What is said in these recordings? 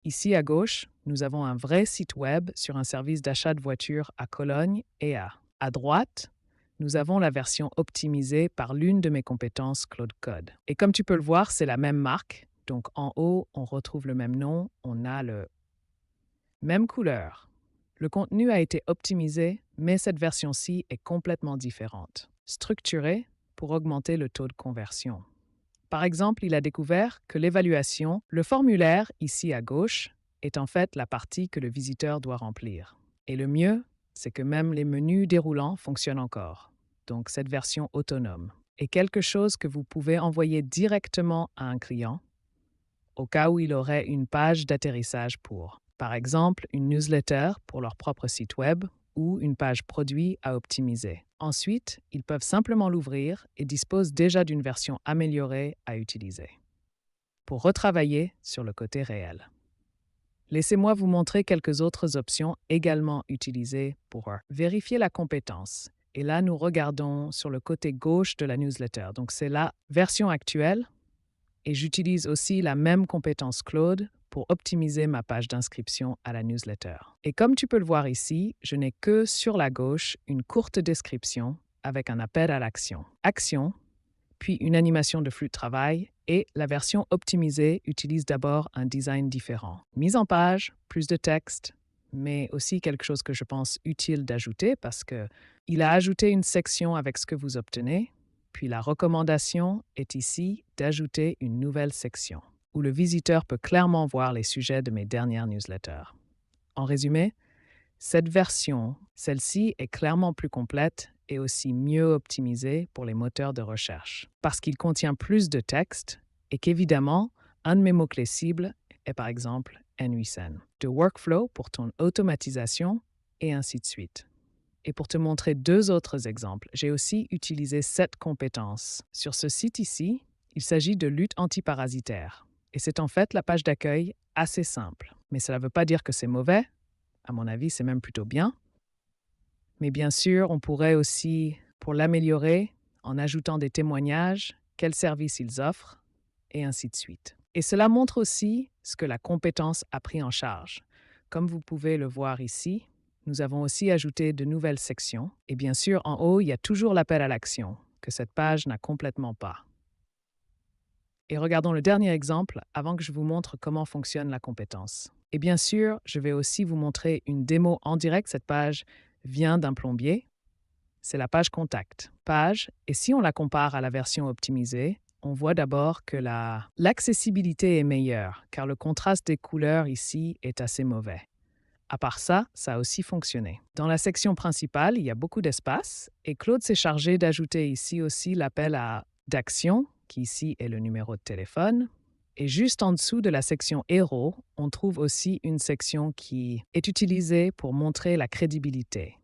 Ici à gauche, nous avons un vrai site web sur un service d'achat de voitures à Cologne et à droite, nous avons la version optimisée par l'une de mes compétences Claude Code. Et comme tu peux le voir, c'est la même marque. Donc en haut, on retrouve le même nom, on a le même couleur. Le contenu a été optimisé, mais cette version-ci est complètement différente, structurée pour augmenter le taux de conversion. Par exemple, il a découvert que l'évaluation, le formulaire ici à gauche, est en fait la partie que le visiteur doit remplir. Et le mieux, c'est que même les menus déroulants fonctionnent encore. Donc cette version autonome est quelque chose que vous pouvez envoyer directement à un client au cas où il aurait une page d'atterrissage pour, par exemple, une newsletter pour leur propre site web ou une page produit à optimiser. Ensuite, ils peuvent simplement l'ouvrir et disposent déjà d'une version améliorée à utiliser. Pour retravailler sur le côté réel. Laissez-moi vous montrer quelques autres options également utilisées pour vérifier la compétence. Et là, nous regardons sur le côté gauche de la newsletter. Donc, c'est la version actuelle et j'utilise aussi la même compétence Claude pour optimiser ma page d'inscription à la newsletter. Et comme tu peux le voir ici, je n'ai que sur la gauche une courte description avec un appel à l'action. Action, puis une animation de flux de travail et la version optimisée utilise d'abord un design différent. Mise en page, plus de texte, mais aussi quelque chose que je pense utile d'ajouter parce qu'il a ajouté une section avec ce que vous obtenez. Puis la recommandation est ici d'ajouter une nouvelle section où le visiteur peut clairement voir les sujets de mes dernières newsletters. En résumé, cette version, celle-ci, est clairement plus complète et aussi mieux optimisée pour les moteurs de recherche parce qu'il contient plus de texte et qu'évidemment, un de mes mots-clés cibles est par exemple NUSN, de workflow pour ton automatisation et ainsi de suite. Et pour te montrer deux autres exemples, j'ai aussi utilisé cette compétence. Sur ce site ici, il s'agit de lutte antiparasitaire. Et c'est en fait la page d'accueil assez simple. Mais cela ne veut pas dire que c'est mauvais. À mon avis, c'est même plutôt bien. Mais bien sûr, on pourrait aussi, pour l'améliorer, en ajoutant des témoignages, quels services ils offrent, et ainsi de suite. Et cela montre aussi ce que la compétence a pris en charge. Comme vous pouvez le voir ici, nous avons aussi ajouté de nouvelles sections. Et bien sûr, en haut, il y a toujours l'appel à l'action, que cette page n'a complètement pas. Et regardons le dernier exemple avant que je vous montre comment fonctionne la compétence. Et bien sûr, je vais aussi vous montrer une démo en direct. Cette page vient d'un plombier. C'est la page Contact. Page, et si on la compare à la version optimisée, on voit d'abord que l'accessibilité est meilleure, car le contraste des couleurs ici est assez mauvais. À part ça, ça a aussi fonctionné. Dans la section principale, il y a beaucoup d'espace, et Claude s'est chargé d'ajouter ici aussi l'appel d'action, qui ici est le numéro de téléphone. Et juste en dessous de la section Héros, on trouve aussi une section qui est utilisée pour montrer la crédibilité.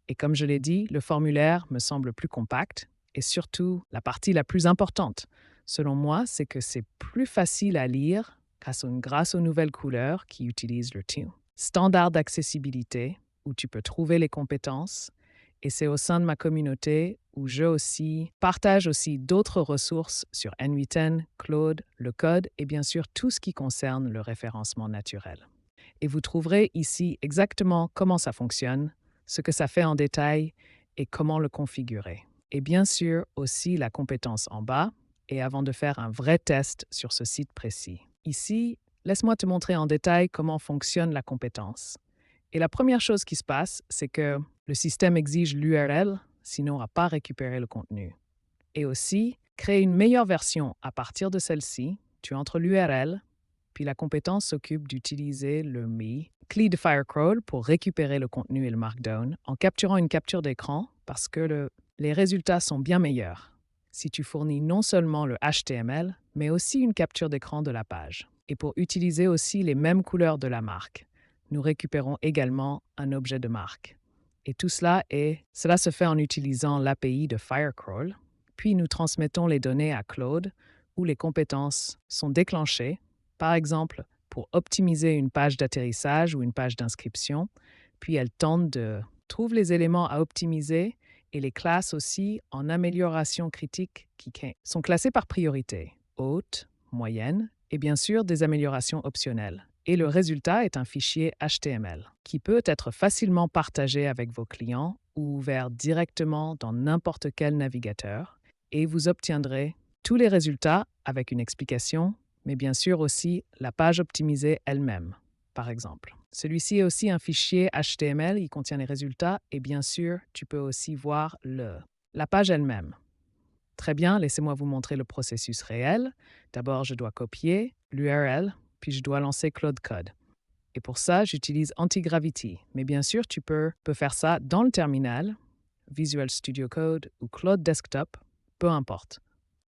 Et comme je l'ai dit, le formulaire me semble plus compact et surtout la partie la plus importante, selon moi, c'est que c'est plus facile à lire grâce aux nouvelles couleurs qui utilisent le tune. Standard d'accessibilité, où tu peux trouver les compétences, et c'est au sein de ma communauté où je aussi partage aussi d'autres ressources sur N8N, Claude, le code et bien sûr tout ce qui concerne le référencement naturel. Et vous trouverez ici exactement comment ça fonctionne, ce que ça fait en détail et comment le configurer. Et bien sûr aussi la compétence en bas et avant de faire un vrai test sur ce site précis. Ici, laisse-moi te montrer en détail comment fonctionne la compétence. Et la première chose qui se passe, c'est que le système exige l'URL, sinon on ne va pas récupérer le contenu. Et aussi, créer une meilleure version à partir de celle-ci, tu entres l'URL, puis la compétence s'occupe d'utiliser le CLI de Firecrawl pour récupérer le contenu et le markdown en capturant une capture d'écran parce que les résultats sont bien meilleurs si tu fournis non seulement le HTML, mais aussi une capture d'écran de la page. Et pour utiliser aussi les mêmes couleurs de la marque, nous récupérons également un objet de marque. Et tout cela se fait en utilisant l'API de Firecrawl, puis nous transmettons les données à Claude où les compétences sont déclenchées, par exemple pour optimiser une page d'atterrissage ou une page d'inscription, puis elle tente de trouver les éléments à optimiser et les classe aussi en amélioration critique qui sont classées par priorité, haute, moyenne et bien sûr des améliorations optionnelles. Et le résultat est un fichier HTML qui peut être facilement partagé avec vos clients ou ouvert directement dans n'importe quel navigateur. Et vous obtiendrez tous les résultats avec une explication, mais bien sûr aussi la page optimisée elle-même, par exemple. Celui-ci est aussi un fichier HTML, il contient les résultats et bien sûr, tu peux aussi voir la page elle-même. Très bien, laissez-moi vous montrer le processus réel. D'abord, je dois copier l'URL, puis je dois lancer Claude Code. Et pour ça, j'utilise Antigravity. Mais bien sûr, tu peux faire ça dans le terminal, Visual Studio Code ou Claude Desktop, peu importe.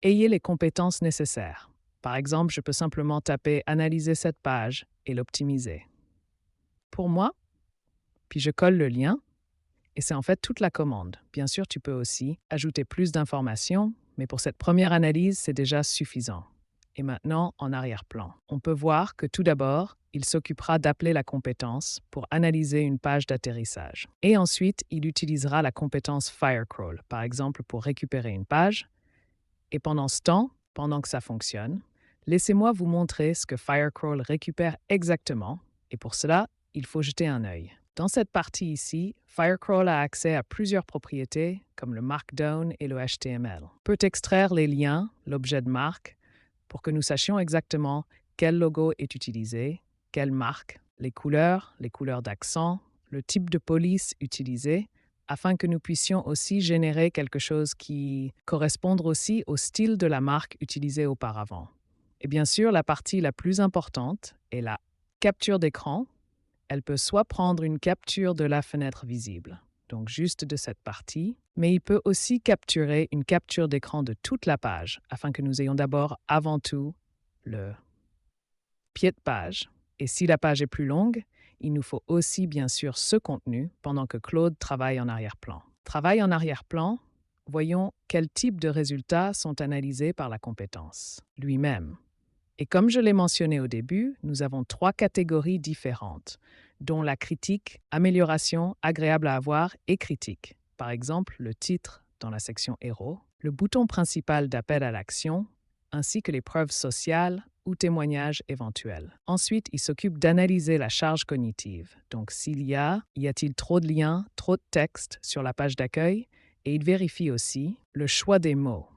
Ayez les compétences nécessaires. Par exemple, je peux simplement taper « Analyser cette page » et l'optimiser. Pour moi, puis je colle le lien, et c'est en fait toute la commande. Bien sûr, tu peux aussi ajouter plus d'informations, mais pour cette première analyse, c'est déjà suffisant. Et maintenant, en arrière-plan, on peut voir que tout d'abord, il s'occupera d'appeler la compétence pour analyser une page d'atterrissage. Et ensuite, il utilisera la compétence Firecrawl, par exemple, pour récupérer une page. Et pendant ce temps, pendant que ça fonctionne, laissez-moi vous montrer ce que Firecrawl récupère exactement. Et pour cela, il faut jeter un œil. Dans cette partie ici, Firecrawl a accès à plusieurs propriétés comme le Markdown et le HTML. Il peut extraire les liens, l'objet de marque, pour que nous sachions exactement quel logo est utilisé, quelle marque, les couleurs d'accent, le type de police utilisé, afin que nous puissions aussi générer quelque chose qui corresponde aussi au style de la marque utilisée auparavant. Et bien sûr, la partie la plus importante est la capture d'écran. Elle peut soit prendre une capture de la fenêtre visible, donc juste de cette partie, mais il peut aussi capturer une capture d'écran de toute la page, afin que nous ayons d'abord, avant tout, le pied de page. Et si la page est plus longue, il nous faut aussi bien sûr ce contenu pendant que Claude travaille en arrière-plan. Travail en arrière-plan, voyons quel type de résultats sont analysés par la compétence lui-même. Et comme je l'ai mentionné au début, nous avons 3 catégories différentes, dont la critique, amélioration, agréable à avoir et critique. Par exemple, le titre dans la section Héros, le bouton principal d'appel à l'action, ainsi que les preuves sociales ou témoignages éventuels. Ensuite, il s'occupe d'analyser la charge cognitive. Donc, y a-t-il trop de liens, trop de texte sur la page d'accueil? Et il vérifie aussi le choix des mots.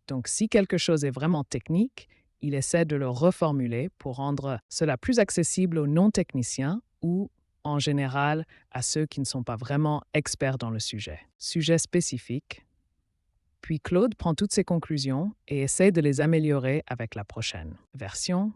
Donc, si quelque chose est vraiment technique, il essaie de le reformuler pour rendre cela plus accessible aux non-techniciens ou, en général, à ceux qui ne sont pas vraiment experts dans le sujet. Sujet spécifique. Puis Claude prend toutes ses conclusions et essaie de les améliorer avec la prochaine version.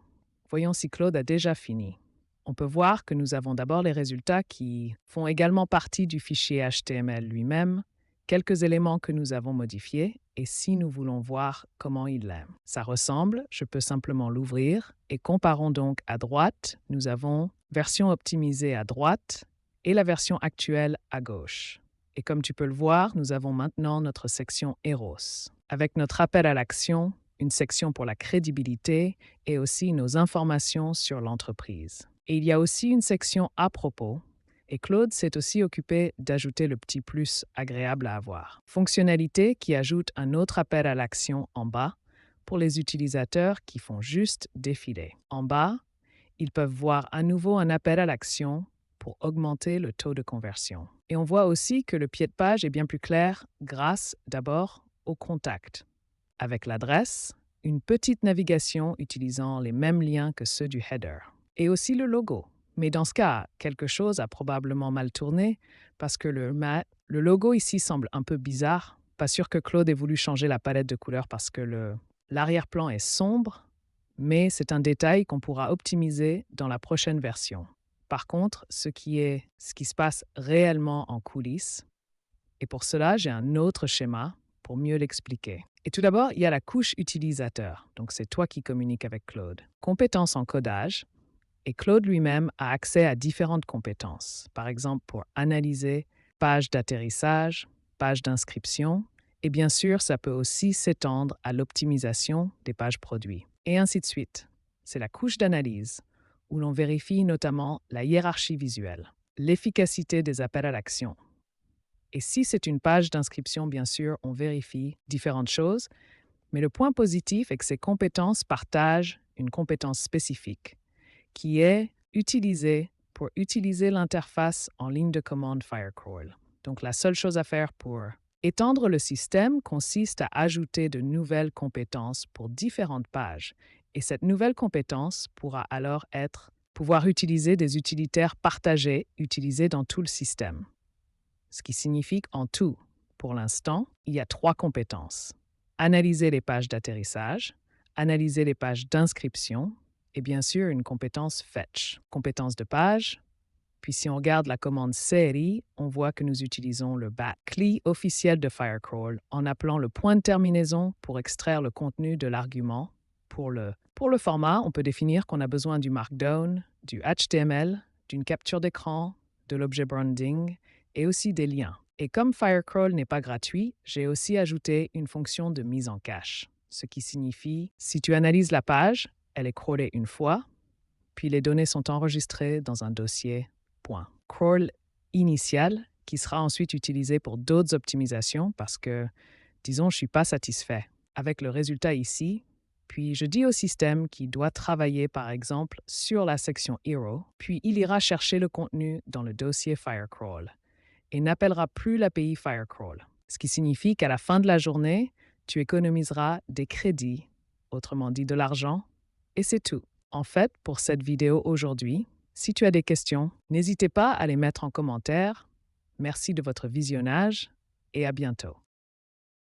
Voyons si Claude a déjà fini. On peut voir que nous avons d'abord les résultats qui font également partie du fichier HTML lui-même, quelques éléments que nous avons modifiés, et si nous voulons voir comment il l'aime. Ça ressemble, je peux simplement l'ouvrir, et comparons donc à droite, nous avons version optimisée à droite et la version actuelle à gauche. Et comme tu peux le voir, nous avons maintenant notre section Eros, avec notre appel à l'action, une section pour la crédibilité et aussi nos informations sur l'entreprise. Et il y a aussi une section à propos, et Claude s'est aussi occupé d'ajouter le petit plus agréable à avoir. Fonctionnalité qui ajoute un autre appel à l'action en bas pour les utilisateurs qui font juste défiler. En bas, ils peuvent voir à nouveau un appel à l'action pour augmenter le taux de conversion. Et on voit aussi que le pied de page est bien plus clair grâce d'abord au contact, avec l'adresse, une petite navigation utilisant les mêmes liens que ceux du header, et aussi le logo. Mais dans ce cas, quelque chose a probablement mal tourné parce que le logo ici semble un peu bizarre. Pas sûr que Claude ait voulu changer la palette de couleurs parce que l'arrière-plan est sombre, mais c'est un détail qu'on pourra optimiser dans la prochaine version. Par contre, ce qui se passe réellement en coulisses, et pour cela, j'ai un autre schéma pour mieux l'expliquer. Et tout d'abord, il y a la couche utilisateur, donc c'est toi qui communiques avec Claude. Compétences en codage, et Claude lui-même a accès à différentes compétences, par exemple pour analyser pages d'atterrissage, pages d'inscription, et bien sûr, ça peut aussi s'étendre à l'optimisation des pages produits, et ainsi de suite. C'est la couche d'analyse, où l'on vérifie notamment la hiérarchie visuelle, l'efficacité des appels à l'action. Et si c'est une page d'inscription, bien sûr, on vérifie différentes choses, mais le point positif est que ces compétences partagent une compétence spécifique, qui est utilisé pour utiliser l'interface en ligne de commande Firecrawl. Donc, la seule chose à faire pour étendre le système consiste à ajouter de nouvelles compétences pour différentes pages. Et cette nouvelle compétence pourra alors pouvoir utiliser des utilitaires partagés utilisés dans tout le système. Ce qui signifie qu'en tout, pour l'instant, il y a 3 compétences. Analyser les pages d'atterrissage, analyser les pages d'inscription et bien sûr une compétence Fetch, compétence de page. Puis si on regarde la commande série, on voit que nous utilisons le CLI officiel de Firecrawl en appelant le point de terminaison pour extraire le contenu de l'argument. Pour le format, on peut définir qu'on a besoin du Markdown, du HTML, d'une capture d'écran, de l'objet branding et aussi des liens. Et comme Firecrawl n'est pas gratuit, j'ai aussi ajouté une fonction de mise en cache, ce qui signifie si tu analyses la page, elle est crawlée une fois, puis les données sont enregistrées dans un dossier .crawl initial qui sera ensuite utilisé pour d'autres optimisations parce que, disons, je ne suis pas satisfait avec le résultat ici. Puis je dis au système qu'il doit travailler par exemple sur la section Hero, puis il ira chercher le contenu dans le dossier Firecrawl et n'appellera plus l'API Firecrawl, ce qui signifie qu'à la fin de la journée, tu économiseras des crédits, autrement dit de l'argent, et c'est tout. En fait, pour cette vidéo aujourd'hui, si tu as des questions, n'hésitez pas à les mettre en commentaire. Merci de votre visionnage et à bientôt.